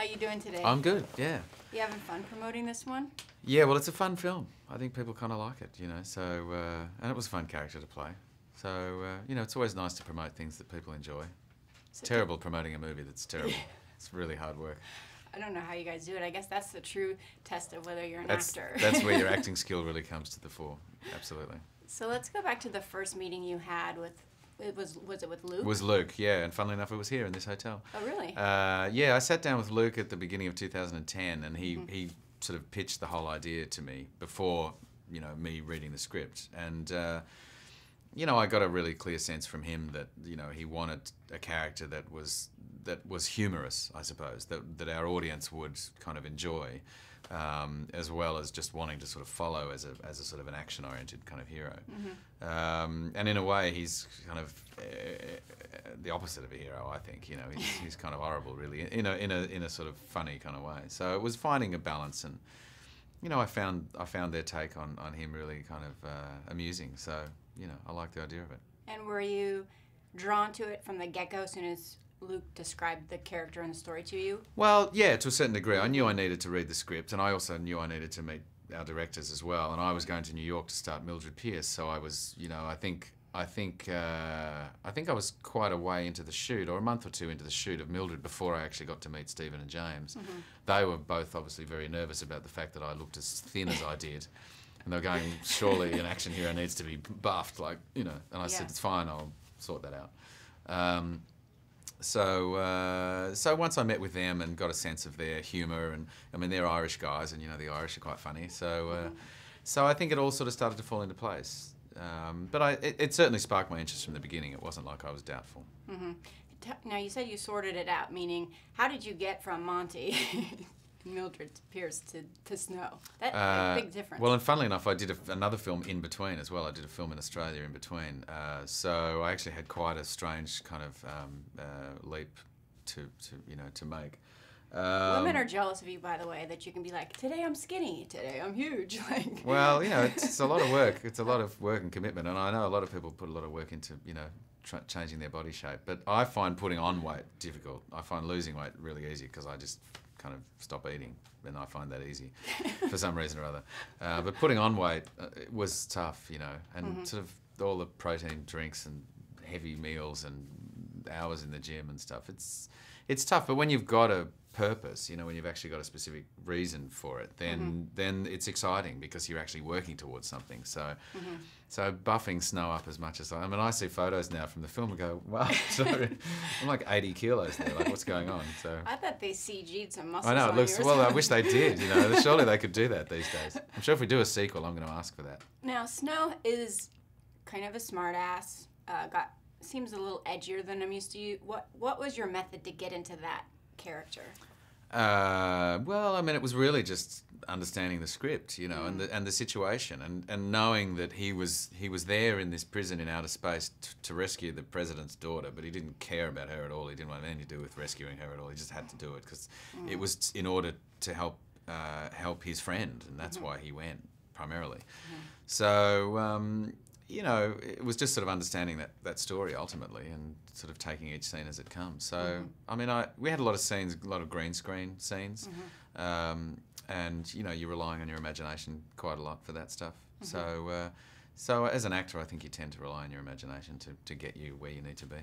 you doing today? I'm good, yeah. You having fun promoting this one? Yeah, well, it's a fun film. I think people kind of like it, you know, so, and it was a fun character to play. So, you know, it's always nice to promote things that people enjoy. It's terrible promoting a movie that's terrible. It's really hard work. I don't know how you guys do it. I guess that's the true test of whether you're an actor. That's where your acting skill really comes to the fore, absolutely. So let's go back to the first meeting you had with, was it with Luc? It was Luc, yeah, and funnily enough, it was here in this hotel. Oh, really? Yeah, I sat down with Luc at the beginning of 2010, and he sort of pitched the whole idea to me before, you know, me reading the script. And, you know, I got a really clear sense from him that, you know, he wanted a character that was humorous, I suppose, that our audience would kind of enjoy, as well as just wanting to sort of follow as a sort of an action-oriented kind of hero. And in a way, he's kind of the opposite of a hero, I think. You know, he's kind of horrible, really, in a sort of funny kind of way. So it was finding a balance, and you know, I found their take on him really kind of amusing. So you know, I like the idea of it. And were you drawn to it from the get-go as soon as Luc described the character and the story to you? Well, yeah, to a certain degree. I knew I needed to read the script, and I also knew I needed to meet our directors as well. And I was going to New York to start Mildred Pierce, so I was, you know, I think I was quite a way into the shoot, or a month or two into the shoot of Mildred before I actually got to meet Stephen and James. They were both obviously very nervous about the fact that I looked as thin as I did. And they were going, surely an action hero needs to be buffed, like, you know. And I said, it's fine, I'll sort that out. So once I met with them and got a sense of their humour, and I mean, they're Irish guys, and you know, the Irish are quite funny. So so I think it all sort of started to fall into place. But it certainly sparked my interest from the beginning. It wasn't like I was doubtful. Now, you said you sorted it out, meaning how did you get from Monty, Mildred Pierce, to Snow? That's a big difference. Well, and funnily enough, I did another film in between as well. I did a film in Australia in between. So I actually had quite a strange kind of leap to make. Women are jealous of you, by the way, that you can be like, today I'm skinny, today I'm huge. Like. Well, you know, it's a lot of work. It's a lot of work and commitment, and I know a lot of people put a lot of work into, you know, changing their body shape. But I find putting on weight difficult. I find losing weight really easy because I just kind of stop eating, and I find that easy for some reason or other. But putting on weight was tough, you know, and sort of all the protein drinks and heavy meals and hours in the gym and stuff. It's tough, but when you've got a purpose, you know, when you've actually got a specific reason for it, then it's exciting because you're actually working towards something. So so buffing Snow up as much as I mean, I see photos now from the film and go, wow, sorry, I'm like 80 kilos there, like what's going on? So I thought they CG'd some muscles. I know, it looks, on yours. well, I wish they did, you know, surely they could do that these days. I'm sure if we do a sequel, I'm going to ask for that. Now, Snow is kind of a smart ass, seems a little edgier than I'm used to. What was your method to get into that character? Well, I mean, it was really just understanding the script, you know, and the situation, and knowing that he was there in this prison in outer space to rescue the president's daughter, but he didn't care about her at all. He didn't want anything to do with rescuing her at all. He just had to do it because it was in order to help his friend, and that's why he went primarily. So. You know, it was just sort of understanding that story ultimately, and sort of taking each scene as it comes. So, I mean, we had a lot of scenes, a lot of green screen scenes, and you know, you're relying on your imagination quite a lot for that stuff. So, so as an actor, I think you tend to rely on your imagination to get you where you need to be.